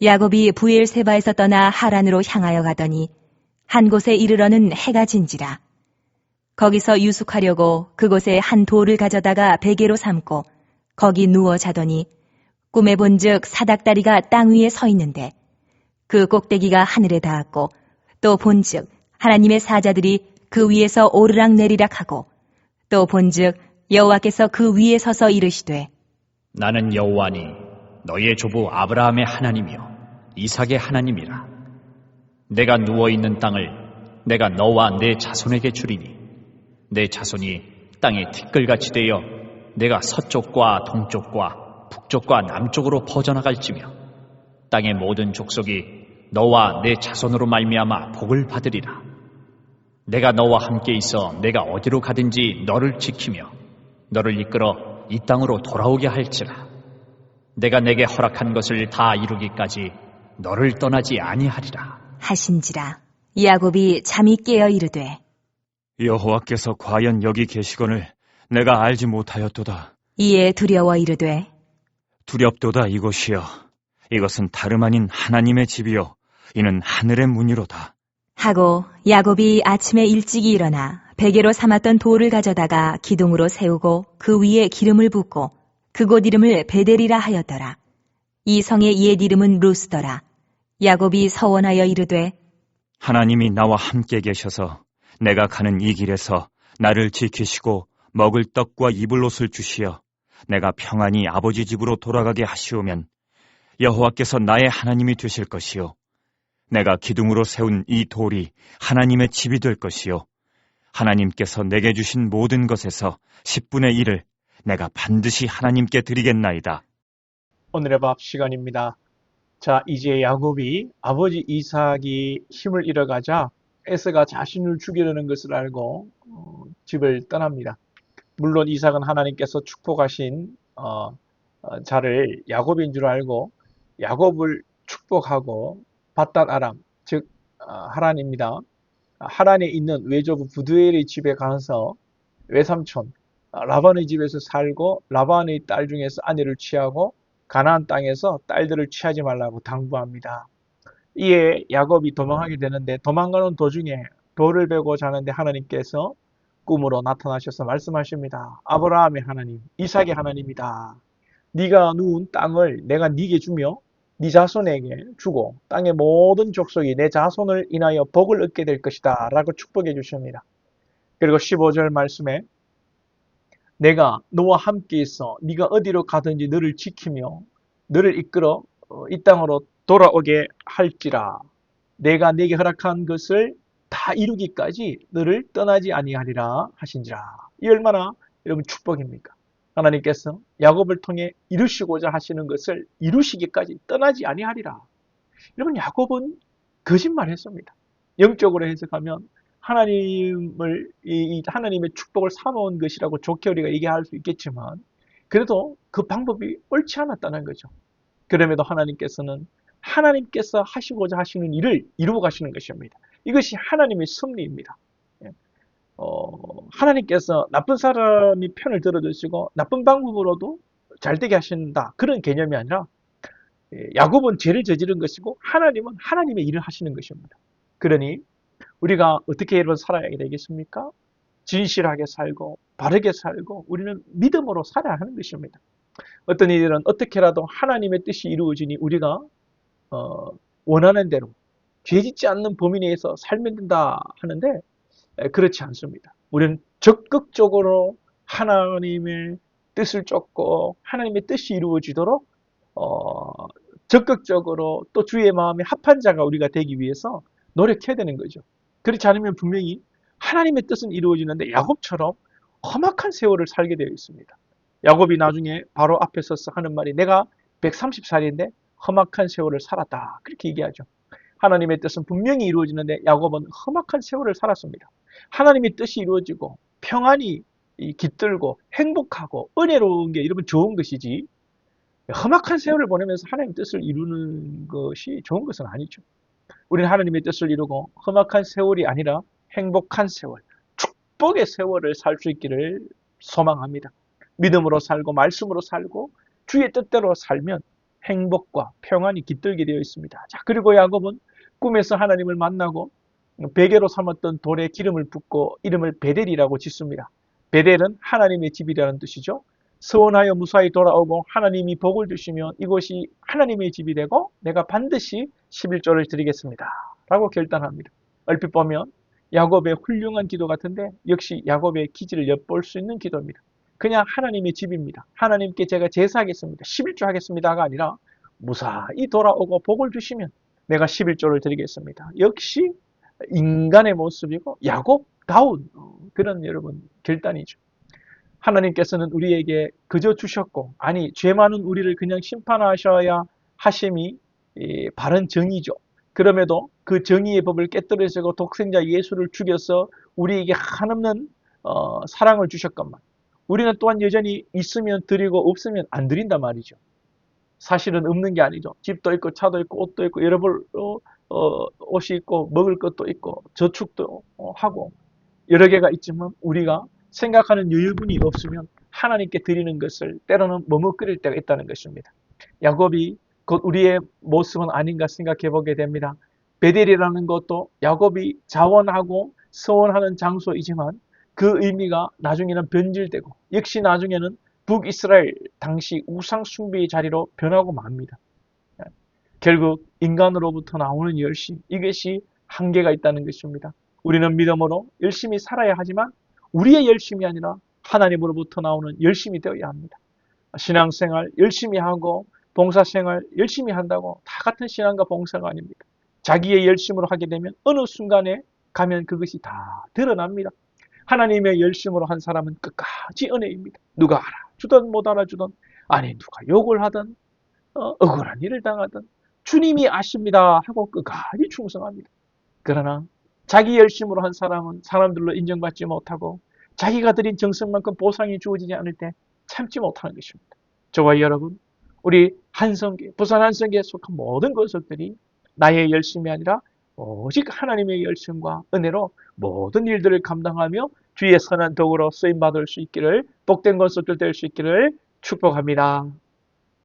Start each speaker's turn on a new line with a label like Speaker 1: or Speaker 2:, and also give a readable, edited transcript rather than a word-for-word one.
Speaker 1: 야곱이 부엘세바에서 떠나 하란으로 향하여 가더니 한 곳에 이르러는 해가 진지라. 거기서 유숙하려고 그곳에 한 돌을 가져다가 베개로 삼고 거기 누워 자더니 꿈에 본즉 사닥다리가 땅 위에 서 있는데 그 꼭대기가 하늘에 닿았고 또 본즉 하나님의 사자들이 그 위에서 오르락 내리락 하고 또 본즉 여호와께서 그 위에 서서 이르시되
Speaker 2: 나는 여호와니 너희의 조부 아브라함의 하나님이요 이삭의 하나님이라. 내가 누워있는 땅을 내가 너와 내 자손에게 주리니 내 자손이 땅에 티끌같이 되어 내가 서쪽과 동쪽과 북쪽과 남쪽으로 퍼져나갈지며 땅의 모든 족속이 너와 내 자손으로 말미암아 복을 받으리라. 내가 너와 함께 있어 내가 어디로 가든지 너를 지키며 너를 이끌어 이 땅으로 돌아오게 할지라. 내가 내게 허락한 것을 다 이루기까지 너를 떠나지 아니하리라
Speaker 1: 하신지라. 야곱이 잠이 깨어 이르되
Speaker 3: 여호와께서 과연 여기 계시거늘 내가 알지 못하였도다.
Speaker 1: 이에 두려워 이르되
Speaker 3: 두렵도다 이곳이여. 이것은 다름 아닌 하나님의 집이요 이는 하늘의 문이로다.
Speaker 1: 하고 야곱이 아침에 일찍이 일어나 베개로 삼았던 돌을 가져다가 기둥으로 세우고 그 위에 기름을 붓고 그곳 이름을 베델이라 하였더라. 이 성의 옛 이름은 루스더라. 야곱이 서원하여 이르되
Speaker 3: 하나님이 나와 함께 계셔서 내가 가는 이 길에서 나를 지키시고 먹을 떡과 입을 옷을 주시어 내가 평안히 아버지 집으로 돌아가게 하시오면 여호와께서 나의 하나님이 되실 것이요 내가 기둥으로 세운 이 돌이 하나님의 집이 될 것이요 하나님께서 내게 주신 모든 것에서 10분의 1을 내가 반드시 하나님께 드리겠나이다.
Speaker 4: 오늘의 밥 시간입니다. 자, 이제 야곱이 아버지 이삭이 힘을 잃어가자 에서가 자신을 죽이려는 것을 알고 집을 떠납니다. 물론 이삭은 하나님께서 축복하신 자를 야곱인 줄 알고 야곱을 축복하고 바단 아람, 즉 하란입니다. 하란에 있는 외조부 부두엘의 집에 가서 외삼촌 라반의 집에서 살고 라반의 딸 중에서 아내를 취하고 가나안 땅에서 딸들을 취하지 말라고 당부합니다. 이에 야곱이 도망하게 되는데 도망가는 도중에 돌을 베고 자는데 하나님께서 꿈으로 나타나셔서 말씀하십니다. 아브라함의 하나님, 이삭의 하나님이다. 네가 누운 땅을 내가 네게 주며 네 자손에게 주고 땅의 모든 족속이 내 자손을 인하여 복을 얻게 될 것이다 라고 축복해 주십니다. 그리고 15절 말씀에 내가 너와 함께 있어 네가 어디로 가든지 너를 지키며 너를 이끌어 이 땅으로 돌아오게 할지라. 내가 네게 허락한 것을 다 이루기까지 너를 떠나지 아니하리라 하신지라. 이 얼마나 여러분 축복입니까? 하나님께서 야곱을 통해 이루시고자 하시는 것을 이루시기까지 떠나지 아니하리라. 여러분 야곱은 거짓말했습니다. 영적으로 해석하면 하나님을 하나님의 축복을 사놓은 것이라고 좋게 우리가 얘기할 수 있겠지만 그래도 그 방법이 옳지 않았다는 거죠. 그럼에도 하나님께서는 하나님께서 하시고자 하시는 일을 이루어 가시는 것입니다. 이것이 하나님의 섭리입니다. 하나님께서 나쁜 사람이 편을 들어주시고 나쁜 방법으로도 잘 되게 하신다. 그런 개념이 아니라 야곱은 죄를 저지른 것이고 하나님은 하나님의 일을 하시는 것입니다. 그러니 우리가 어떻게 여러분 살아야 되겠습니까? 진실하게 살고 바르게 살고 우리는 믿음으로 살아야 하는 것입니다. 어떤 일은 어떻게라도 하나님의 뜻이 이루어지니 우리가 원하는 대로 죄짓지 않는 범위 내에서 살면 된다 하는데 그렇지 않습니다. 우리는 적극적으로 하나님의 뜻을 쫓고 하나님의 뜻이 이루어지도록 적극적으로 또 주의 마음에 합한 자가 우리가 되기 위해서 노력해야 되는 거죠. 그렇지 않으면 분명히 하나님의 뜻은 이루어지는데 야곱처럼 험악한 세월을 살게 되어 있습니다. 야곱이 나중에 바로 앞에 서서 하는 말이 내가 130살인데 험악한 세월을 살았다. 그렇게 얘기하죠. 하나님의 뜻은 분명히 이루어지는데 야곱은 험악한 세월을 살았습니다. 하나님의 뜻이 이루어지고 평안이 깃들고 행복하고 은혜로운 게 여러분 좋은 것이지 험악한 세월을 보내면서 하나님의 뜻을 이루는 것이 좋은 것은 아니죠. 우리는 하나님의 뜻을 이루고 험악한 세월이 아니라 행복한 세월, 축복의 세월을 살 수 있기를 소망합니다. 믿음으로 살고 말씀으로 살고 주의 뜻대로 살면 행복과 평안이 깃들게 되어 있습니다. 자, 그리고 야곱은 꿈에서 하나님을 만나고 베개로 삼았던 돌에 기름을 붓고 이름을 베델이라고 짓습니다. 베델은 하나님의 집이라는 뜻이죠. 서원하여 무사히 돌아오고 하나님이 복을 주시면 이곳이 하나님의 집이 되고 내가 반드시 11조를 드리겠습니다. 라고 결단합니다. 얼핏 보면 야곱의 훌륭한 기도 같은데 역시 야곱의 기질을 엿볼 수 있는 기도입니다. 그냥 하나님의 집입니다. 하나님께 제가 제사하겠습니다. 11조 하겠습니다가 아니라 무사히 돌아오고 복을 주시면 내가 11조를 드리겠습니다. 역시 인간의 모습이고 야곱다운 그런 여러분 결단이죠. 하나님께서는 우리에게 그저 주셨고 아니 죄 많은 우리를 그냥 심판하셔야 하심이 바른 정의죠. 그럼에도 그 정의의 법을 깨뜨리시고 독생자 예수를 죽여서 우리에게 한없는 사랑을 주셨건만 우리는 또한 여전히 있으면 드리고 없으면 안 드린단 말이죠. 사실은 없는 게 아니죠. 집도 있고 차도 있고 옷도 있고 여러 벌 옷이 있고 먹을 것도 있고 저축도 하고 여러 개가 있지만 우리가 생각하는 여유분이 없으면 하나님께 드리는 것을 때로는 머뭇거릴 때가 있다는 것입니다. 야곱이 곧 우리의 모습은 아닌가 생각해 보게 됩니다. 베델이라는 것도 야곱이 자원하고 서원하는 장소이지만 그 의미가 나중에는 변질되고 역시 나중에는 북이스라엘 당시 우상 숭배의 자리로 변하고 맙니다. 결국 인간으로부터 나오는 열심, 이것이 한계가 있다는 것입니다. 우리는 믿음으로 열심히 살아야 하지만 우리의 열심이 아니라 하나님으로부터 나오는 열심이 되어야 합니다. 신앙생활 열심히 하고 봉사생활 열심히 한다고 다 같은 신앙과 봉사가 아닙니다. 자기의 열심으로 하게 되면 어느 순간에 가면 그것이 다 드러납니다. 하나님의 열심으로 한 사람은 끝까지 은혜입니다. 누가 알아주든 못 알아주든 아니 누가 욕을 하든 억울한 일을 당하든 주님이 아십니다 하고 끝까지 충성합니다. 그러나 자기 열심으로 한 사람은 사람들로 인정받지 못하고 자기가 드린 정성만큼 보상이 주어지지 않을 때 참지 못하는 것입니다. 저와 여러분, 우리 한성계, 부산 한성계에 속한 모든 것들이 나의 열심이 아니라 오직 하나님의 열심과 은혜로 모든 일들을 감당하며 주의 선한 도구로 쓰임받을 수 있기를, 복된 것들 될 수 있기를 축복합니다.